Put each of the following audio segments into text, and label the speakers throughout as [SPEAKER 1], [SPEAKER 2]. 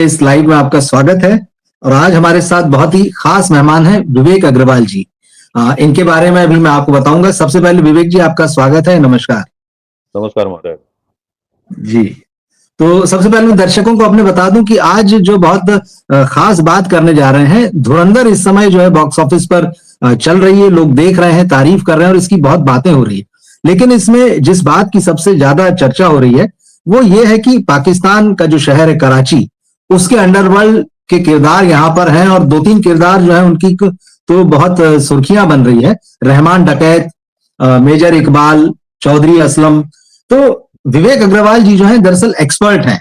[SPEAKER 1] इस लाइव में आपका स्वागत है। और आज हमारे साथ बहुत ही खास मेहमान हैं विवेक अग्रवाल जी। इनके बारे में अभी मैं आपको बताऊंगा। सबसे पहले विवेक जी, आपका स्वागत है, नमस्कार।
[SPEAKER 2] नमस्कार महोदय।
[SPEAKER 1] जी, तो सबसे पहले मैं दर्शकों को अपने बता दूं कि आज जो बहुत खास बात करने जा रहे हैं, धुरंधर इस समय जो है बॉक्स ऑफिस पर चल रही है, लोग देख रहे हैं, तारीफ कर रहे हैं और इसकी बहुत बातें हो रही है। लेकिन इसमें जिस बात की सबसे ज्यादा चर्चा हो रही है वो ये है कि पाकिस्तान का जो शहर है कराची, उसके अंडरवर्ल्ड के किरदार यहाँ पर हैं और दो तीन किरदार जो है उनकी तो बहुत सुर्खियां बन रही है। रहमान डकैत, मेजर इकबाल, चौधरी असलम। तो विवेक अग्रवाल जी जो है दरअसल एक्सपर्ट हैं।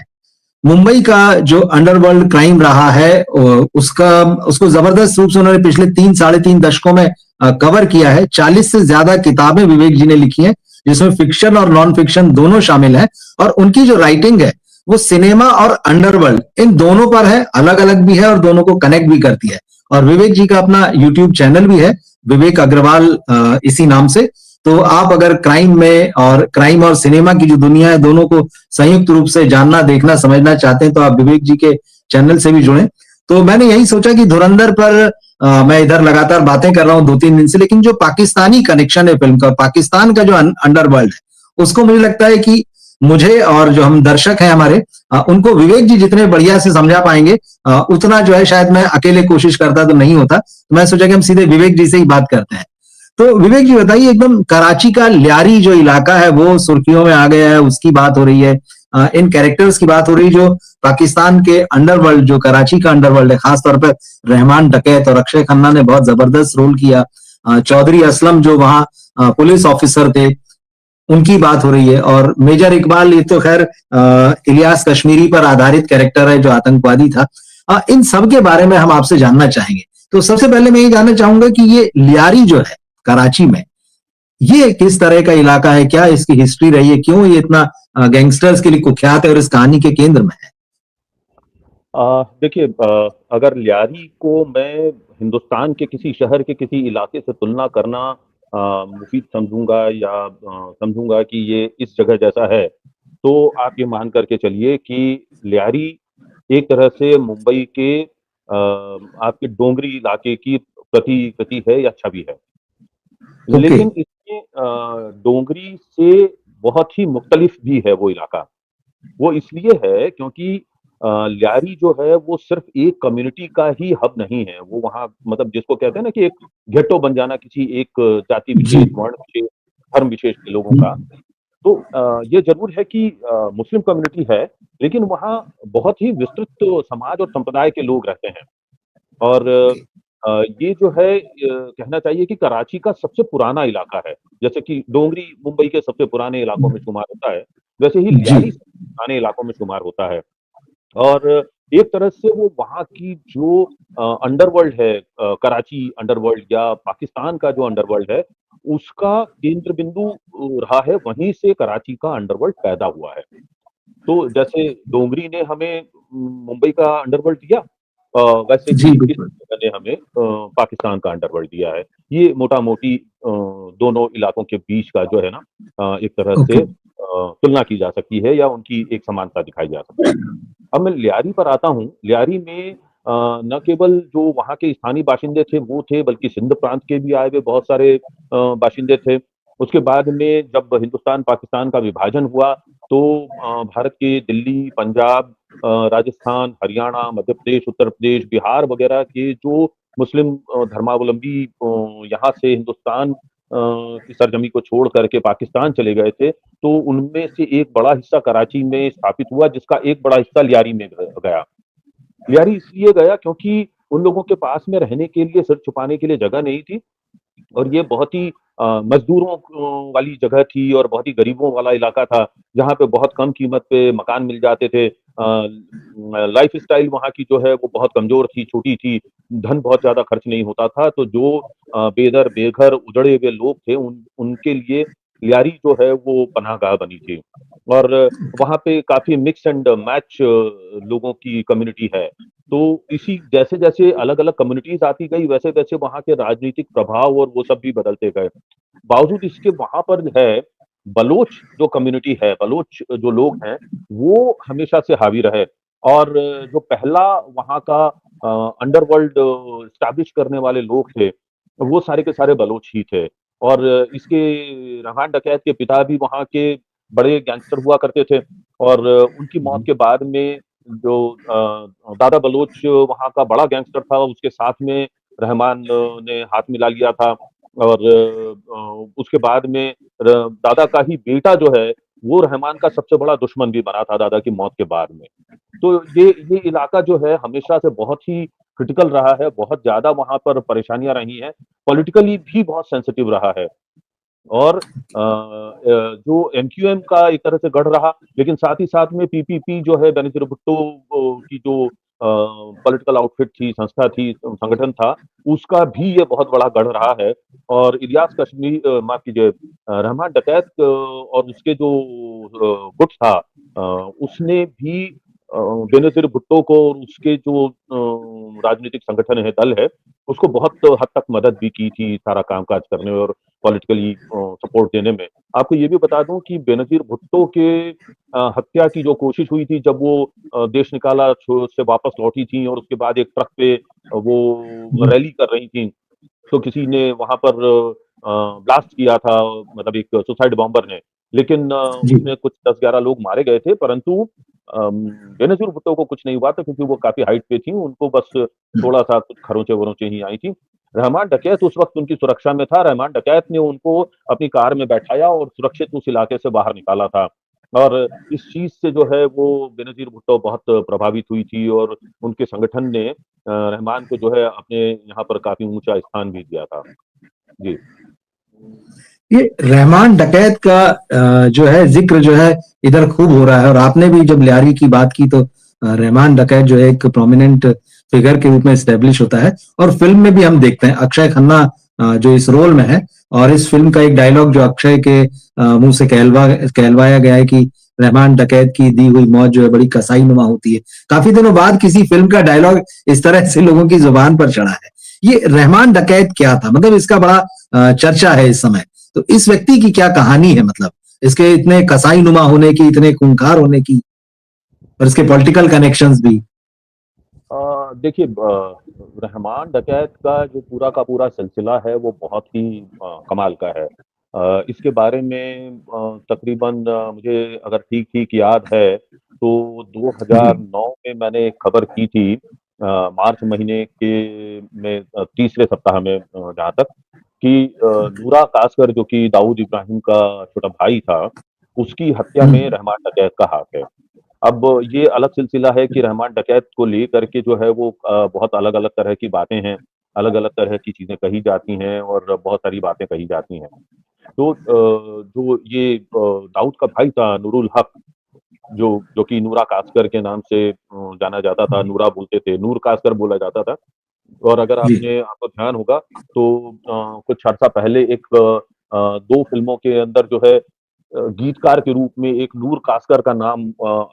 [SPEAKER 1] मुंबई का जो अंडरवर्ल्ड क्राइम रहा है उसका उसको जबरदस्त रूप से उन्होंने पिछले 3 साढ़े 3 दशकों में कवर किया है। 40 से ज्यादा किताबें विवेक जी ने लिखी हैं, जिसमें फिक्शन और नॉन फिक्शन दोनों शामिल हैं। और उनकी जो राइटिंग है वो सिनेमा और अंडरवर्ल्ड इन दोनों पर है, अलग अलग भी है और दोनों को कनेक्ट भी करती है। और विवेक जी का अपना यूट्यूब चैनल भी है, विवेक अग्रवाल इसी नाम से। तो आप अगर क्राइम और सिनेमा की जो दुनिया है दोनों को संयुक्त रूप से जानना, देखना, समझना चाहते हैं तो आप विवेक जी के चैनल से भी जुड़ें। तो मैंने यही सोचा कि धुरंधर पर मैं इधर लगातार बातें कर रहा हूं 2 3 दिन से, लेकिन जो पाकिस्तानी कनेक्शन है फिल्म का, पाकिस्तान का जो अंडरवर्ल्ड है, उसको मुझे लगता है कि मुझे और जो हम दर्शक हैं हमारे, उनको विवेक जी जितने बढ़िया से समझा पाएंगे उतना जो है शायद मैं अकेले कोशिश करता तो नहीं होता। तो मैं सोचा कि हम सीधे विवेक जी से ही बात करते हैं। तो विवेक जी बताइए, एकदम कराची का लियारी जो इलाका है वो सुर्खियों में आ गया है, उसकी बात हो रही है, इन कैरेक्टर्स की बात हो रही है जो पाकिस्तान के अंडरवर्ल्ड, जो कराची का अंडरवर्ल्ड है, खासतौर पर रहमान डकैत और अक्षय खन्ना ने बहुत जबरदस्त रोल किया। चौधरी असलम जो वहां पुलिस ऑफिसर थे, उनकी बात हो रही है। और मेजर इकबाल, ये तो खैर इलियास कश्मीरी पर आधारित कैरेक्टर है जो आतंकवादी था। इन सब के बारे में हम आपसे जानना चाहेंगे। तो सबसे पहले मैं ये जानना चाहूंगा कि ये लियारी जो है कराची में, ये किस तरह का इलाका है, क्या इसकी हिस्ट्री रही है, क्यों ये इतना गैंगस्टर्स के लिए कुख्यात है और इस कहानी के केंद्र में है?
[SPEAKER 2] देखिए, अगर लियारी को मैं हिंदुस्तान के किसी शहर के किसी इलाके से तुलना करना मुफीद समझूंगा या समझूंगा कि ये इस जगह जैसा है, तो आप ये मान करके चलिए कि लियारी एक तरह से मुंबई के आपके डोंगरी इलाके की प्रति है या छवि है।
[SPEAKER 1] ओके।
[SPEAKER 2] लेकिन इसमें डोंगरी से बहुत ही मुख्तलिफ भी है वो इलाका। वो इसलिए है क्योंकि लियारी जो है वो सिर्फ एक कम्युनिटी का ही हब नहीं है। वो वहाँ मतलब जिसको कहते हैं ना कि एक घेट्टो बन जाना किसी एक जाति
[SPEAKER 1] जी।
[SPEAKER 2] विशेष, वर्ण विशेष, धर्म विशेष के लोगों का। तो ये ज़रूर है कि मुस्लिम कम्युनिटी है, लेकिन वहाँ बहुत ही विस्तृत समाज और संप्रदाय के लोग रहते हैं। और ये जो है कहना चाहिए कि कराची का सबसे पुराना इलाका है। जैसे कि डोंगरी मुंबई के सबसे पुराने इलाकों में शुमार होता है, वैसे ही
[SPEAKER 1] जी।
[SPEAKER 2] लियारी सबसे पुराने इलाकों में शुमार होता है। और एक तरह से वो वहाँ की जो अंडरवर्ल्ड है, कराची अंडरवर्ल्ड या पाकिस्तान का जो अंडरवर्ल्ड है, उसका केंद्र बिंदु रहा है, वहीं से कराची का अंडरवर्ल्ड पैदा हुआ है। तो जैसे डोंगरी ने हमें मुंबई का अंडरवर्ल्ड दिया, वैसे
[SPEAKER 1] जी
[SPEAKER 2] ही इस
[SPEAKER 1] बिल्कुल।
[SPEAKER 2] जगह ने हमें पाकिस्तान का अंडरवर्ल्ड दिया है। ये मोटा-मोटी दोनों इलाकों के बीच का जो है ना, एक तरह
[SPEAKER 1] ओके।
[SPEAKER 2] से तुलना की जा सकती है या उनकी एक समानता दिखाई जा सकती है। अब मैं लियारी पर आता हूँ। लियारी में न केवल जो वहाँ के स्थानीय बाशिंदे थे वो थे, बल्कि सिंध प्रांत के भी आए हुए बहुत सारे बाशिंदे थे। उसके बाद में जब हिंदुस्तान-पाकिस्तान का विभाजन हुआ, तो भारत के दिल्ली, पंजाब, राजस्थान, हरियाणा, मध्य प्रदेश, उत्तर प्रदेश, बिहार वगैरह के जो मुस्लिम धर्मावलंबी यहाँ से हिंदुस्तान की सरजमी को छोड़ कर के पाकिस्तान चले गए थे, तो उनमें से एक बड़ा हिस्सा कराची में स्थापित हुआ, जिसका एक बड़ा हिस्सा लियारी में गया। लियारी इसलिए गया क्योंकि उन लोगों के पास में रहने के लिए, सिर छुपाने के लिए जगह नहीं थी। और ये बहुत ही मज़दूरों वाली जगह थी और बहुत ही गरीबों वाला इलाका था, जहाँ पे बहुत कम कीमत पे मकान मिल जाते थे। लाइफ़स्टाइल वहाँ की जो है वो बहुत कमज़ोर थी, छोटी थी, धन बहुत ज़्यादा खर्च नहीं होता था। तो जो बेदर, बेघर, उजड़े हुए लोग थे, उनके लिए लियारी जो है वो पनाहगाह बनी थी। और वहाँ पे काफ़ी मिक्स एंड मैच लोगों की कम्युनिटी है। तो इसी जैसे-जैसे अलग-अलग कम्युनिटीज़ आती गई, वैसे-वैसे वहाँ के राजनीतिक प्रभाव और वो सब भी बदलते गए। बावजूद इसके वहाँ पर है, बलोच जो कम्युनिटी है, बलोच जो लोग हैं, वो हमेशा से हावी रहे। और जो पहला वहाँ का अंडरवर्ल्ड एस्टैब्लिश करने वाले लोग थे, वो सारे के सारे बलोच ही थे। और इसके रहमान डकैत के पिता भी वहाँ के बड़े गैंगस्टर हुआ करते थे और उनकी मौत के बाद में जो दादा बलोच वहाँ का बड़ा गैंगस्टर था, उसके साथ में रहमान ने हाथ मिला लिया था और उसके बाद में दादा का ही बेटा जो है, वो रहमान का सबसे बड़ा दुश्मन भी बना था दादा की मौत के बाद में। तो ये इलाका जो है हमेशा से बहुत ही क्रिटिकल रहा है, बहुत ज़्यादा वहाँ पर परेशानियाँ रही हैं, पॉलिटिकली भी बहुत सेंसिटिव रहा है। और जो एमक्यूएम का एक तरह से गढ़ रहा, लेकिन साथ ही साथ में पीपीपी जो है बेनज़ीर भुट्टो की जो पॉलिटिकल आउटफिट थी, संस्था थी, संगठन था, उसका भी ये बहुत बड़ा गढ़ रहा है। और इलियास कश्मीरी माफ़ कीजिए रहमान डकैत और उसके जो गुट था उसने भी बेनज़ीर भुट्टो को और उसके जो राजनीतिक संगठन है, दल है, उसको बहुत हद तक मदद भी की थी सारा कामकाज करने में और पॉलिटिकली सपोर्ट देने में। आपको ये भी बता दूँ कि बेनज़ीर भुट्टो के हत्या की जो कोशिश हुई थी जब वो देश निकाला छो से वापस लौटी थीं और उसके बाद एक ट्रक पे वो
[SPEAKER 1] जी,
[SPEAKER 2] रैली कर रही थीं, तो किसी ने वहाँ पर ब्लास्ट किया था मतलब एक सुसाइड बॉम्बर ने। लेकिन
[SPEAKER 1] जी,
[SPEAKER 2] उसमें कुछ 10-11 लोग मारे गए थे परंतु बेनज़ीर भुट्टो को कुछ नहीं हुआ था क्योंकि वो काफ़ी हाइट पे थीं, उनको बस थोड़ा-सा कुछ खरोंचे-वरोंचे ही आई थीं। रहमान डकैत उस वक़्त उनकी सुरक्षा में था, रहमान डकैत ने उनको अपनी कार में बैठाया और सुरक्षित उस इलाके से बाहर निकाला था। और इस चीज़ से जो है वो बेनज़ीर भुट्टो बहुत प्रभावित हुई थी और उनके संगठन ने रहमान को जो है अपने यहाँ पर काफ़ी ऊँचा स्थान भी दिया था। जी।
[SPEAKER 1] ये रहमान डकैत का जो है जिक्र जो है इधर खूब हो रहा है और आपने भी जब लियारी की बात की तो रहमान डकैत जो है एक प्रोमिनेंट फिगर के रूप में स्टैब्लिश होता है और फिल्म में भी हम देखते हैं अक्षय खन्ना जो इस रोल में है और इस फिल्म का एक डायलॉग जो अक्षय के मुंह से कहलवाया गया है कि रहमान डकैत की दी हुई मौत जो है बड़ी कसाई नुमा होती है। काफी दिनों बाद किसी फिल्म का डायलॉग इस तरह से लोगों की जुबान पर चढ़ा है। ये रहमान डकैत क्या था, मतलब इसका बड़ा चर्चा है इस समय। तो इस व्यक्ति की क्या कहानी है, मतलब इसके इतने कसाई नुमा होने की, इतने खूंखार होने की और इसके पॉलिटिकल कनेक्शंस भी।
[SPEAKER 2] देखिए रहमान डकैत का जो पूरा का पूरा सिलसिला है वो बहुत ही कमाल का है। इसके बारे में तकरीबन मुझे अगर ठीक-ठीक याद है तो
[SPEAKER 1] जी,
[SPEAKER 2] 2009 में मैंने एक खबर की थी मार्च महीने के में तीसरे सप्ताह में जहाँ तक कि नूरा कासकर जो कि दाऊद इब्राहिम का छोटा भाई था, उसकी हत्या में
[SPEAKER 1] हम्म,
[SPEAKER 2] रहमान डकैत का हाथ है। अब ये अलग सिलसिला है कि रहमान डकैत को लेकर के जो है वो बहुत अलग-अलग तरह की बातें हैं, अलग-अलग तरह की चीज़ें कही जाती हैं और बहुत सारी बातें कही जाती हैं। तो जो ये दाऊद का भाई था नूरुल हक जो जो कि नूरा कासकर के नाम से जाना जाता था, नूरा बोलते थे, नूर कासकर बोला जाता था। और अगर
[SPEAKER 1] जी,
[SPEAKER 2] आपको ध्यान होगा तो कुछ अर्सा पहले एक 2 फ़िल्मों के अंदर जो है गीतकार के रूप में एक नूर कासकर का नाम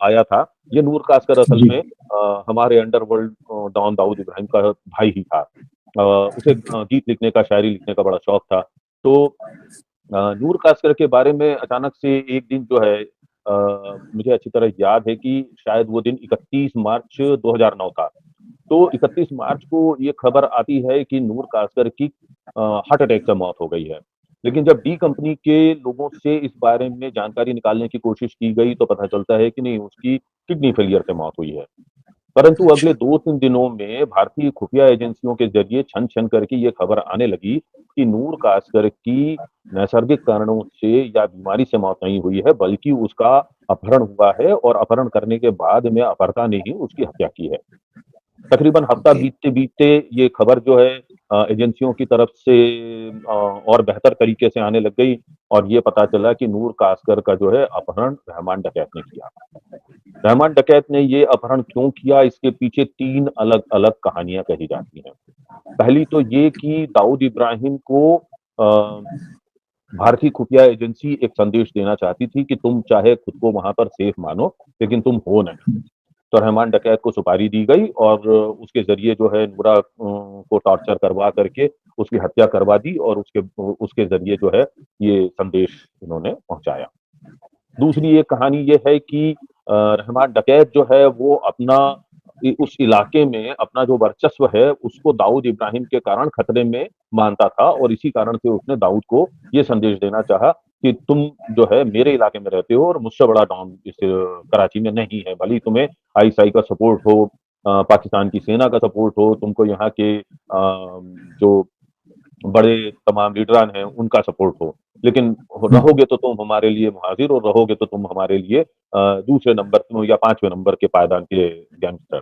[SPEAKER 2] आया था। ये नूर कासकर असल
[SPEAKER 1] जी,
[SPEAKER 2] में हमारे अंडरवर्ल्ड डॉन दाऊद इब्राहिम का भाई ही था। उसे गीत लिखने का, शायरी लिखने का बड़ा शौक था। तो नूर कासकर के बारे में अचानक से एक दिन जो है मुझे अच्छी तरह याद है कि शायद वो दिन 31 मार्च 2009 था। तो 31 मार्च को ये खबर आती है कि नूर कासकर की हार्ट अटैक से मौत हो गई है। लेकिन जब डी कंपनी के लोगों से इस बारे में जानकारी निकालने की कोशिश की गई तो पता चलता है कि नहीं उसकी किडनी फेलियर से मौत हुई है। परंतु अगले 2-3 दिनों में भारतीय खुफिया एजेंसियों के ज़रिए छन-छन करके ये खबर आने लगी कि नूर कासकर की नैसर्गिक कारणों से या बीमारी से मौत नहीं हुई है बल्कि उसका अपहरण हुआ है और अपहरण करने के बाद में अपहर्ता ने ही उसकी हत्या की है। तकरीबन हफ्ता
[SPEAKER 1] ओके,
[SPEAKER 2] बीतते-बीतते ये खबर जो है एजेंसियों की तरफ से और बेहतर तरीके से आने लग गई और ये पता चला कि नूर कासकर का जो है अपहरण रहमान डकैत ने किया। रहमान डकैत ने ये अपहरण क्यों किया इसके पीछे 3 अलग-अलग कहानियाँ कही जाती हैं। पहली तो ये कि दाऊद इब्राहिम को भारतीय खुफिया एजेंसी एक संदेश देना चाहती थी कि तुम चाहे खुद को वहाँ पर सेफ मानो, लेकिन तुम हो नहीं। तो रहमान डकैत को सुपारी दी गई और उसके ज़रिए जो है नूरा को टॉर्चर करवा करके उसकी हत्या करवा दी और उसके ज़रिए जो है ये संदेश इन्होंने पहुँचाया। दूसरी एक कहानी ये है कि रहमान डकैत जो है वो अपना उस इलाके में अपना जो वर्चस्व है उसको दाऊद इब्राहिम के कारण खतरे में मानता था और इसी कारण से उसने दाऊद को ये संदेश देना चाहा कि तुम जो है मेरे इलाके में रहते हो और मुझसे बड़ा डॉन इस कराची में नहीं है। भले ही तुम्हें आईएसआई का सपोर्ट हो, पाकिस्तान की सेना का सपोर्ट हो, तुमको यहाँ के जो बड़े तमाम लीडरान हैं उनका सपोर्ट हो, लेकिन रहोगे तो तुम हमारे लिए मुहाजिर और रहोगे तो तुम हमारे लिए दूसरे नंबर या 5वें नंबर के पायदान के गैंगस्टर,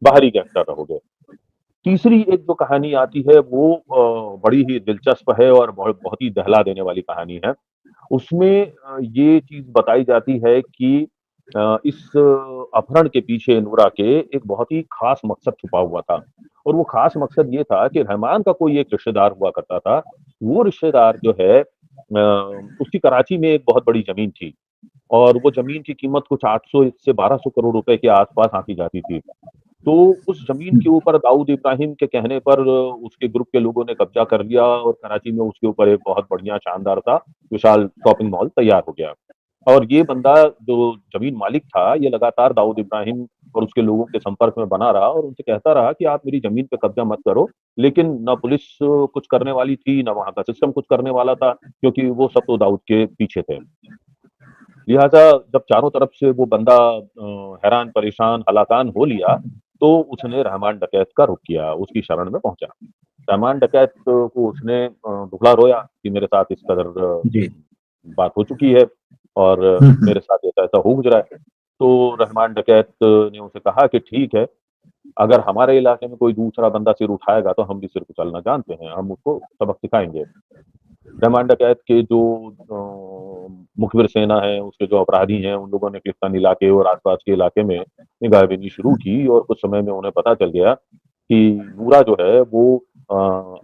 [SPEAKER 2] बाहरी गैंगस्टर रहोगे। तीसरी एक जो कहानी आती है वो बड़ी ही दिलचस्प है और बहुत बहुत ही दहला देने वाली कहानी है। उसमें ये चीज़ बताई जाती है कि इस अपहरण के पीछे नूरा के एक बहुत ही ख़ास मकसद छुपा हुआ था और वो ख़ास मकसद ये था कि रहमान का कोई एक रिश्तेदार हुआ करता था। वो रिश्तेदार जो है उसकी कराची में एक बहुत बड़ी ज़मीन थी और वो ज़मीन की कीमत कुछ 800 से 1200 करोड़ रुपए के आस-पास आँकी जाती थी। तो उस ज़मीन के ऊपर दाऊद इब्राहिम के कहने पर उसके ग्रुप के लोगों ने कब्ज़ा कर लिया और कराची में उसके ऊपर एक बहुत बढ़िया शानदार सा विशाल शॉपिंग मॉल तैयार हो गया। और ये बंदा जो ज़मीन मालिक था, ये लगातार दाऊद इब्राहिम और उसके लोगों के संपर्क में बना रहा और उनसे कहता रहा कि आप मेरी ज़मीन पे कब्ज़ा मत करो। लेकिन ना पुलिस कुछ करने वाली थी, ना वहाँ का सिस्टम कुछ करने वाला था, क्योंकि वो सब तो दाऊद के पीछे थे। लिहाज़ा जब चारों तरफ से वो बंदा हैरान, परेशान, हलाकान हो लिया, तो उसने रहमान डकैत का रुख किया, उसकी शरण में पहुँचा। रहमान डकैत को उसने दुबला रोया कि मेरे साथ इस कदर
[SPEAKER 1] जी।
[SPEAKER 2] बात हो चुकी है और
[SPEAKER 1] हुँ, हुँ।
[SPEAKER 2] मेरे साथ ऐसा-ऐसा हो गुज़रा है। तो रहमान डकैत ने उनसे कहा कि ठीक है, अगर हमारे इलाके में कोई दूसरा बंदा सिर उठाएगा तो हम भी सिर कुचलना जानते हैं, हम उसको सबक सिखाएँगे। रहमान डकैत के जो मुखबिर सेना है, उसके जो अपराधी हैं, उन लोगों ने क्लिफ्टन इलाके और आस-पास के इलाके में निगाहबीनी शुरू की और कुछ समय में उन्हें पता चल गया कि नूरा जो है वो अ,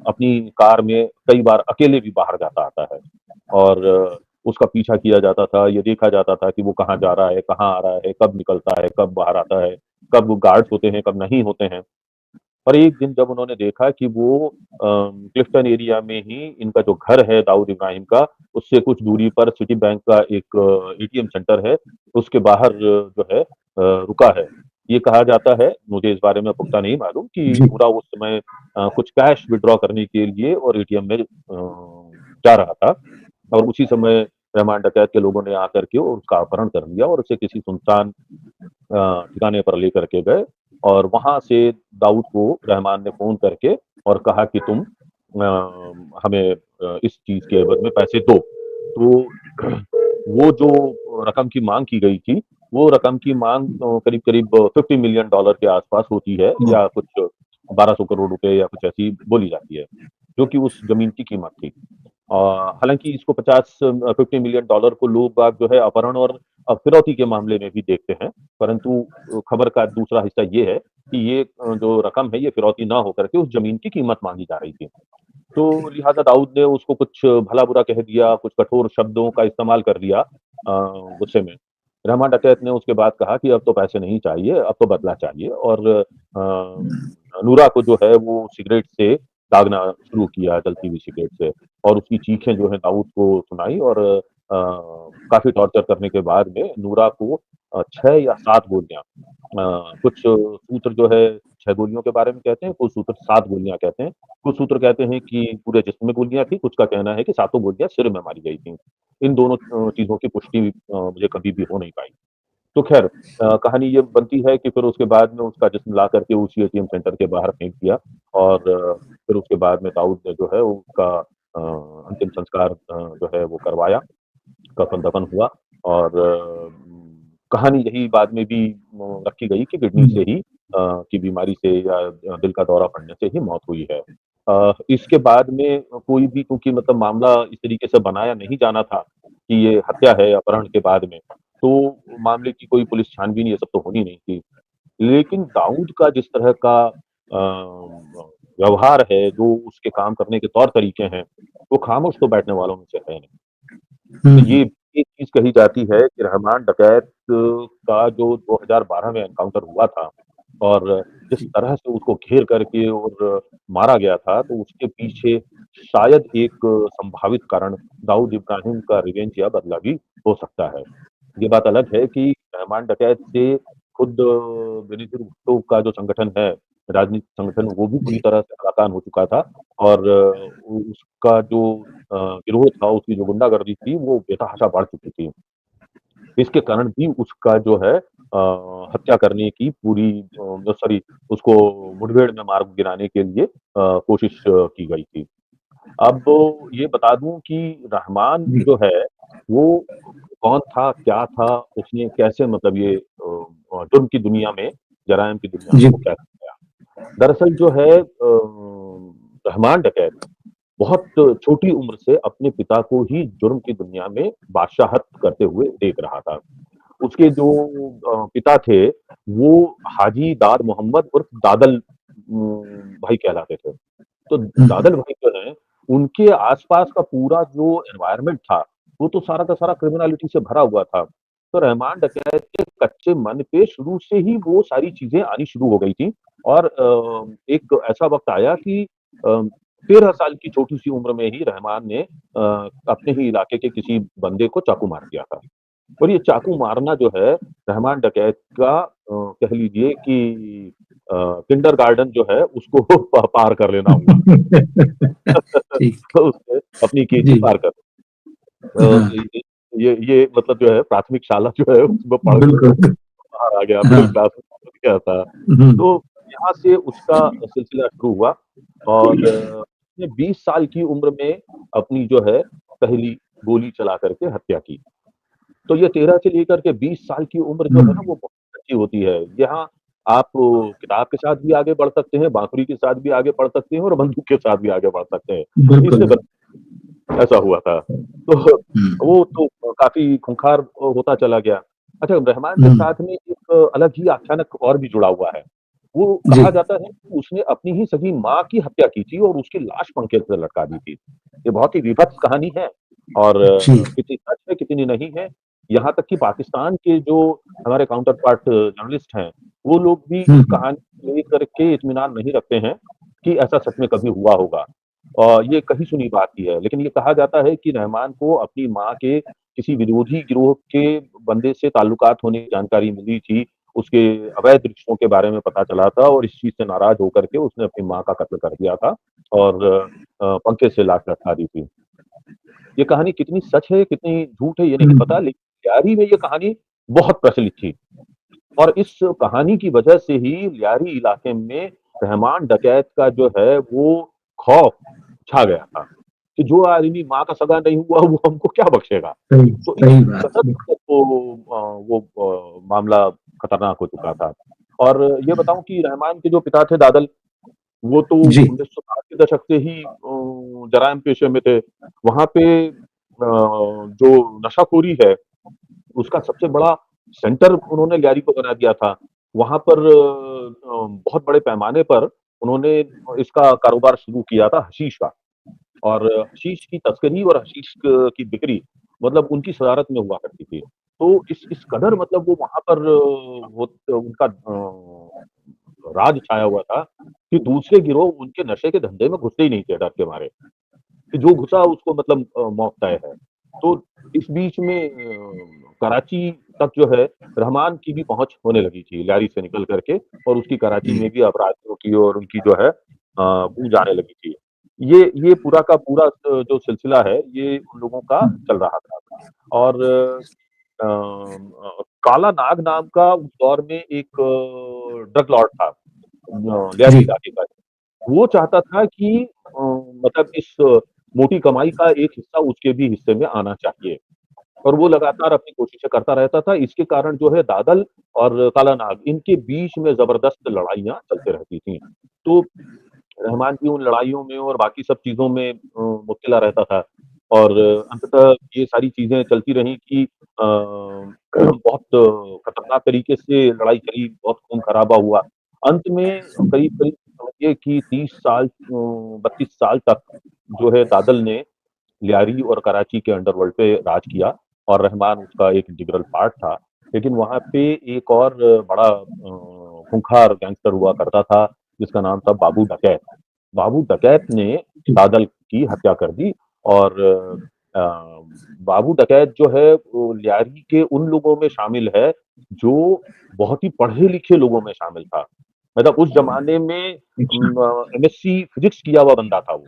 [SPEAKER 2] अपनी कार में कई बार अकेले भी बाहर जाता आता है और उसका पीछा किया जाता था, ये देखा जाता था कि वो कहाँ जा रहा है, कहाँ आ रहा है, कब निकलता है, कब बाहर आता है, कब गार्ड्स होते हैं, कब नहीं होते हैं। और एक दिन जब उन्होंने देखा कि वो क्लिफ्टन एरिया में ही इनका जो घर है दाऊद इब्राहिम का, उससे कुछ दूरी पर सिटी बैंक का एक एटीएम सेंटर है, उसके बाहर जो है रुका है। ये कहा जाता है, मुझे इस बारे में पुख्ता नहीं मालूम कि
[SPEAKER 1] जी।
[SPEAKER 2] नूरा उस समय कुछ कैश विथड्रॉ करने के लिए और एटीएम में जा रहा था और उसी समय रहमान डकैत के लोगों ने आकर के उसका अपहरण कर लिया और उसे किसी सुनसान ठिकाने पर लेकर के गए और वहाँ से दाऊद को रहमान ने फ़ोन करके और कहा कि तुम हमें इस चीज़ के एवज़ में पैसे दो। तो वो जो रकम की माँग की गई थी, वो रकम की माँग करीब-करीब $50 मिलियन के आस-पास होती है
[SPEAKER 1] ओह!
[SPEAKER 2] या कुछ 1200 करोड़ रुपए या कुछ ऐसी बोली जाती है, जो कि उस ज़मीन की कीमत थी। अ, हालाँकि इसको 50 मिलियन डॉलर को लोग बाग जो है अपहरण और फिरौती के मामले में भी देखते हैं, परंतु खबर का दूसरा हिस्सा ये है कि ये जो रकम है ये फिरौती ना होकर के उस ज़मीन की कीमत माँगी जा रही थी। तो लिहाज़ा दाऊद ने उसको कुछ भला-बुरा कह दिया, कुछ कठोर शब्दों का इस्तेमाल कर दिया गुस्से में। रहमान डकैत ने उसके बाद कहा कि अब तो पैसे नहीं चाहिए, अब तो बदला चाहिए और नूरा को जो है वो सिगरेट से दागना शुरू किया, जलती हुई सिगरेट से और उसकी चीखें जो हैं दाऊद को सुनाई और काफ़ी टॉर्चर करने के बाद में नूरा को 6 या 7 गोलियाँ कुछ सूत्र जो है 6 गोलियों के बारे में कहते हैं, कुछ सूत्र 7 गोलियाँ कहते हैं। कुछ सूत्र कहते हैं कि पूरे जिस्म में गोलियाँ थी, कुछ का कहना है कि सातों गोलियाँ सिर में मारी गई थी। इन दोनों चीज़ों की पुष्टि मुझे कभी भी हो नहीं पाई। तो ख़ैर कहानी ये बनती है कि फिर उसके बाद में उसका जिस्म ला करके उसी एटीएम सेंटर के बाहर फेंक दिया और फिर उसके बाद में दाऊद ने जो है उसका अंतिम संस्कार जो है वो करवाया, कफ़न-दफ़न हुआ और कहानी यही बाद में भी रखी गई कि किडनी से
[SPEAKER 1] हुँ।
[SPEAKER 2] ही की बीमारी से या दिल का दौरा पड़ने से ही मौत हुई है। इसके बाद में कोई भी क्योंकि मतलब मामला इस तरीके से बनाया नहीं जाना था कि ये हत्या है अपहरण के बाद में, तो मामले की कोई पुलिस छानबीन ये सब तो होनी नहीं थी। लेकिन दाऊद का जिस तरह का व्यवहार है, जो उसके काम करने के तौर-तरीके हैं, वो खामोश तो बैठने वालों में से है नहीं। तो
[SPEAKER 1] हुँ।
[SPEAKER 2] ये एक चीज़ कही जाती है कि रहमान डकैत का जो 2012 में एनकाउंटर हुआ था और जिस तरह से उसको घेर करके और मारा गया था, तो उसके पीछे शायद एक संभावित कारण दाऊद इब्राहिम का रिवेंज या बदला भी हो सकता है। ये बात अलग है कि रहमान डकैत से खुद बेनज़ीर भुट्टो का जो संगठन है, राजनीतिक संगठन, वो भी पूरी
[SPEAKER 1] जी,
[SPEAKER 2] तरह से हलाकान हो चुका था और उसका जो गिरोह था, उसकी जो गुंडागर्दी थी, वो बेतहाशा बढ़ चुकी थी। इसके कारण भी उसका जो है हत्या करने की पूरी सॉरी उसको मुठभेड़ में मार गिराने के लिए कोशिश की गई थी। अब ये बता दूँ कि रहमान
[SPEAKER 1] जी।
[SPEAKER 2] जो है, वो कौन था, क्या था, उसने कैसे मतलब ये जुर्म की दुनिया में, जराइम की दुनिया में
[SPEAKER 1] जी,
[SPEAKER 2] वो कैसे गया? दरअसल जो है रहमान डकैत बहुत छोटी उम्र से अपने पिता को ही जुर्म की दुनिया में बादशाहत करते हुए देख रहा था। उसके जो पिता थे, वो हाजी दाद मोहम्मद उर्फ दादल भाई कहलाते थे। तो
[SPEAKER 1] हुँ,
[SPEAKER 2] दादल भाई जो हैं, उनके आस-पास का पूरा जो एनवायरनमेंट था, वो तो सारा का सारा क्रिमिनैलिटी से भरा हुआ था। तो रहमान डकैत के कच्चे मन पे शुरू से ही वो सारी चीज़ें आनी शुरू हो गई थी और एक ऐसा वक़्त आया कि 13 साल की छोटी-सी उम्र में ही रहमान ने अपने ही इलाके के किसी बंदे को चाकू मार दिया था। और ये चाकू मारना जो है, रहमान डकैत का कह लीजिए कि किंडरगार्टन जो है उसको पार कर लेना हुआ।
[SPEAKER 1] ठीक।
[SPEAKER 2] तो उसने अपनी केजी
[SPEAKER 1] जी,
[SPEAKER 2] पार कर
[SPEAKER 1] हाँ,
[SPEAKER 2] ये मतलब जो है प्राथमिक शाला जो है उसमें पढ़ के वो
[SPEAKER 1] बिल्कुल।
[SPEAKER 2] बाहर आ गया, मिडल
[SPEAKER 1] हाँ,
[SPEAKER 2] क्लास में पहुँच गया था।
[SPEAKER 1] हुँ,
[SPEAKER 2] तो यहाँ से उसका सिलसिला शुरू हुआ और उसने 20 साल की उम्र में अपनी जो है पहली गोली चला कर के हत्या की। तो ये 13 से लेकर के 20 साल की उम्र जो
[SPEAKER 1] हुँ,
[SPEAKER 2] है ना वो बहुत अच्छी होती है। यहाँ आप किताब के साथ भी आगे बढ़ सकते हैं, बाँसुरी के साथ भी आगे बढ़ सकते हैं और बंदूक के साथ भी आगे बढ़ सकते हैं। इससे
[SPEAKER 1] बिल्कुल।
[SPEAKER 2] ऐसा हुआ था। तो
[SPEAKER 1] हुँ,
[SPEAKER 2] वो तो काफ़ी खूंखार होता चला गया। अच्छा रहमान के
[SPEAKER 1] हुँ,
[SPEAKER 2] साथ में एक अलग ही आख्यानक और भी जुड़ा हुआ है। वो
[SPEAKER 1] जी,
[SPEAKER 2] कहा जाता है कि उसने अपनी ही सगी माँ की हत्या की थी और उसकी लाश पंखे से लटका दी थी। ये बहुत ही वीभत्स कहानी है और
[SPEAKER 1] जी,
[SPEAKER 2] कितनी सच है, कितनी नहीं है। यहाँ तक कि पाकिस्तान के जो हमारे काउंटर पार्ट जर्नलिस्ट हैं, वो लोग भी
[SPEAKER 1] हुँ,
[SPEAKER 2] इस कहानी को लेकर के इत्मीनान नहीं रखते हैं कि ऐसा सच में कभी हुआ होगा। ये कही सुनी बात ही है, लेकिन ये कहा जाता है कि रहमान को अपनी माँ के किसी विरोधी गिरोह के बंदे से ताल्लुकात होने की जानकारी मिली थी। उसके अवैध रिश्तों के बारे में पता चला था और इस चीज़ से नाराज़ होकर के उसने अपनी माँ का कत्ल कर दिया था और पंखे से लाश लटका दी थी। ये कहानी कितनी सच है, कितनी झूठ है ये नहीं
[SPEAKER 1] हुँ,
[SPEAKER 2] पता लेकिन लियारी में ये कहानी बहुत प्रचलित थी और इस कहानी की वजह से ही लियारी इलाके में रहमान डकैत का जो है वो खौफ छा गया था, कि जो आदमी माँ का सगा नहीं हुआ वो हमको क्या बख्शेगा?
[SPEAKER 1] सही
[SPEAKER 2] तो इस
[SPEAKER 1] सही बात,
[SPEAKER 2] कदर
[SPEAKER 1] बिल्कुल।
[SPEAKER 2] मतलब मामला खतरनाक हो चुका था। और ये बताऊँ कि रहमान के जो पिता थे दादल, वो तो
[SPEAKER 1] जी,
[SPEAKER 2] 1960 के दशक से ही जराइम पेशे में थे। वहाँ पे जो नशाखोरी है, उसका सबसे बड़ा सेंटर उन्होंने लियारी को बना दिया था। वहाँ पर बहुत बड़े पैमाने पर उन्होंने इसका कारोबार शुरू किया था हशीश का। और हशीश की तस्करी और हशीश क की बिक्री मतलब उनकी शरारत में हुआ करती थी। तो इस कदर मतलब वो वहाँ पर वो उनका राज छाया हुआ था कि दूसरे गिरोह उनके नशे के धंधे में घुसते ही नहीं थे डर के मारे, कि जो घुसा उसको मतलब मौत तय है। तो इस बीच में कराची तक जो है रहमान की भी पहुँच होने लगी थी लियारी से निकल कर के और उसकी कराची
[SPEAKER 1] जी,
[SPEAKER 2] में भी अपराधियों की और उनकी जो है गूँज आने लगी थी। ये पूरा का पूरा जो सिलसिला है ये उन लोगों का
[SPEAKER 1] हुँ,
[SPEAKER 2] चल रहा था और काला नाग नाम का उस दौर में एक ड्रग लॉर्ड था लियारी
[SPEAKER 1] जी,
[SPEAKER 2] इलाके का। वो चाहता था कि मतलब इस मोटी कमाई का एक हिस्सा उसके भी हिस्से में आना चाहिए और वो लगातार अपनी कोशिशें करता रहता था। इसके कारण जो है दादल और काला नाग इनके बीच में ज़बरदस्त लड़ाइयाँ चलती रहती थी। तो रहमान भी उन लड़ाइयों में और बाकी सब चीज़ों में मुब्तला रहता था और अंततः ये सारी चीज़ें चलती रहीं कि बहुत खतरनाक तरीके से लड़ाई चली, बहुत खून-खराबा हुआ। अंत में करीब-करीब समझिए कि 30 साल 32 साल तक जो है दादल ने लियारी और कराची के अंडरवर्ल्ड पे राज किया और रहमान उसका एक इंटीग्रल पार्ट था। लेकिन वहाँ पे एक और बड़ा खूंखार गैंगस्टर हुआ करता था, जिसका नाम था बाबू डकैत। बाबू डकैत ने
[SPEAKER 1] जी,
[SPEAKER 2] बादल की हत्या कर दी और अ, बाबू डकैत जो है वो लियारी के उन लोगों में शामिल है जो बहुत ही पढ़े लिखे लोगों में शामिल था। मतलब उस जमाने में एमएससी फिजिक्स किया हुआ बंदा था वो।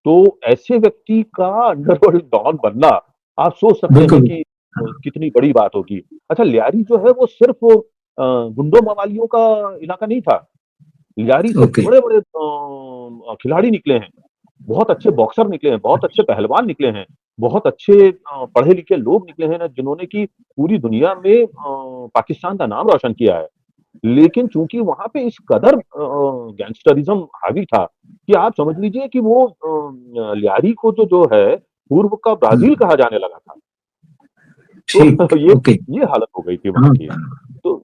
[SPEAKER 2] तो ऐसे व्यक्ति का अंडरवर्ल्ड डॉन बनना, आप सोच सकते हैं
[SPEAKER 1] बिल्कुल।
[SPEAKER 2] कि कितनी बड़ी बात होगी। अच्छा, लियारी जो है वो सिर्फ़ गुंडों मवालियों का इलाका नहीं था। लियारी से
[SPEAKER 1] ओके।
[SPEAKER 2] बड़े-बड़े खिलाड़ी निकले हैं, बहुत अच्छे बॉक्सर निकले हैं, बहुत अच्छे पहलवान निकले हैं, बहुत अच्छे पढ़े-लिखे लोग निकले हैं ना, जिन्होंने कि पूरी दुनिया में पाकिस्तान का नाम रोशन किया है। लेकिन चूँकि वहाँ पे इस कदर गैंगस्टरिज़्म हावी था कि आप समझ लीजिए कि वो लियारी को जो है, पूर्व का ब्राज़ील
[SPEAKER 1] हुँ,
[SPEAKER 2] कहा जाने लगा था। तो
[SPEAKER 1] ठीक,
[SPEAKER 2] ये
[SPEAKER 1] ओके।
[SPEAKER 2] ये हालत हो गई थी वहाँ
[SPEAKER 1] हाँ,
[SPEAKER 2] की। तो